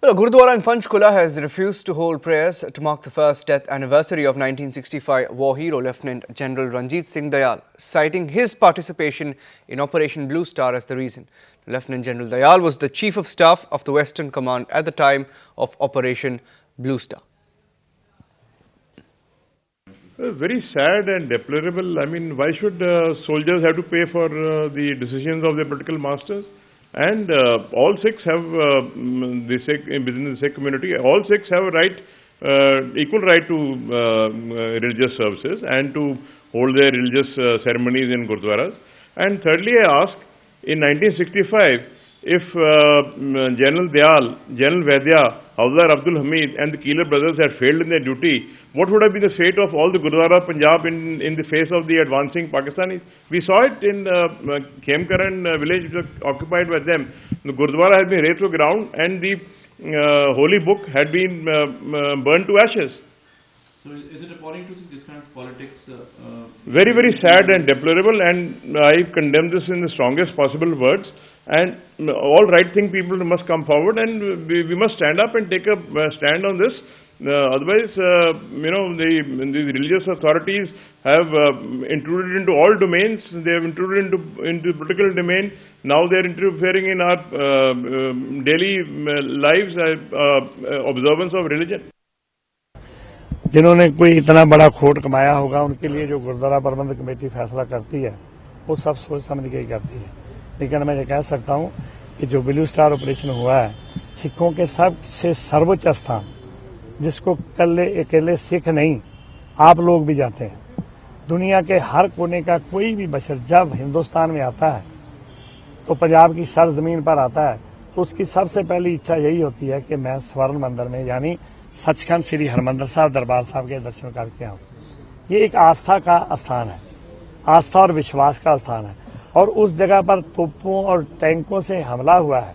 Well, a Gurudwara in Panchkula has refused to hold prayers to mark the first death anniversary of 1965 war hero Lieutenant General Ranjit Singh Dayal, citing his participation in Operation Blue Star as the reason. Lieutenant General Dayal was the Chief of Staff of the Western Command at the time of Operation Blue Star. Very sad and deplorable. I mean, why should soldiers have to pay for the decisions of their political masters? And all Sikhs have, within the Sikh community, all Sikhs have a right, equal right to religious services and to hold their religious ceremonies in Gurdwaras. And thirdly, I ask, in 1965, if General Dayal, General Vaidya, Havildar Abdul Hamid and the Keeler brothers had failed in their duty, what would have been the fate of all the Gurdwara Punjab in the face of the advancing Pakistanis? We saw it in Khemkaran village which was occupied by them. The Gurdwara had been razed to the ground and the holy book had been burned to ashes. So is it appalling to see this kind of politics? Very, very sad and deplorable, and I condemn this in the strongest possible words. And all right-thinking people must come forward, and we must stand up and take a stand on this. Otherwise, the religious authorities have intruded into all domains. They have intruded into political domain. Now they are interfering in our daily lives, observance of religion. जिन्होंने कोई इतना बड़ा खोट कमाया होगा उनके लिए जो गुरुद्वारा प्रबंध कमेटी फैसला करती है वो सब सोच समझ के ही करती है। लेकिन मैं ये कह सकता हूं कि जो ब्लू स्टार ऑपरेशन हुआ है सिखों के सबसे सर्वोच्च स्थान, जिसको अकेले सिख नहीं आप लोग भी जाते हैं, दुनिया के हर कोने का कोई भी बशर जब हिंदुस्तान में आता है तो पंजाब की सरजमीन पर आता है तो उसकी सबसे पहली इच्छा यही होती है कि मैं स्वर्ण मंदिर में यानी सचखंड श्री हरमंदिर साहब दरबार साहब के दर्शन करके आऊं। ये एक आस्था का स्थान है, आस्था और विश्वास का स्थान है, और उस जगह पर तोपों और टैंकों से हमला हुआ है।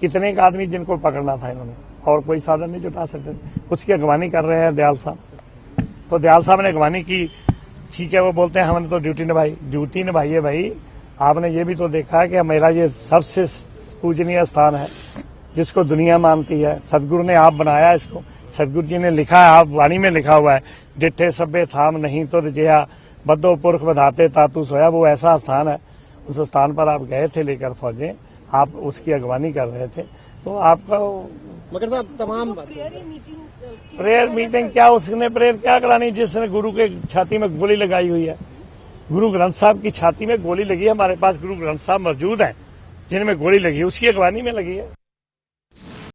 कितने एक आदमी जिनको पकड़ना था इन्होंने और कोई साधन नहीं जुटा सकते थे, उसकी अगवानी कर रहे हैं दयाल साहब। तो दयाल साहब ने अगवानी की, ठीक है, वो बोलते हैं हमने तो ड्यूटी निभाई है भाई। आपने ये भी तो देखा है कि मेरा ये सबसे पूजनीय स्थान है जिसको दुनिया मानती है। सदगुरु ने आप बनाया इसको, सदगुरु जी ने लिखा है, आप वाणी में लिखा हुआ है, डिठे सभ्य थाम नहीं तो जिया बद्दो पुरख बधाते तातु सोया। वो ऐसा स्थान है, उस स्थान पर आप गए थे लेकर फौजें, आप उसकी अगवानी कर रहे थे। तो आपका मगर साहब तमाम प्रेयर मीटिंग क्या, उसने प्रेयर क्या करानी जिसने गुरु के छाती में गोली लगाई हुई है। गुरु ग्रंथ साहब की छाती में गोली लगी है, हमारे पास गुरु ग्रंथ साहब मौजूद हैं जिनमें गोली लगी है, उसकी अगवानी में लगी है।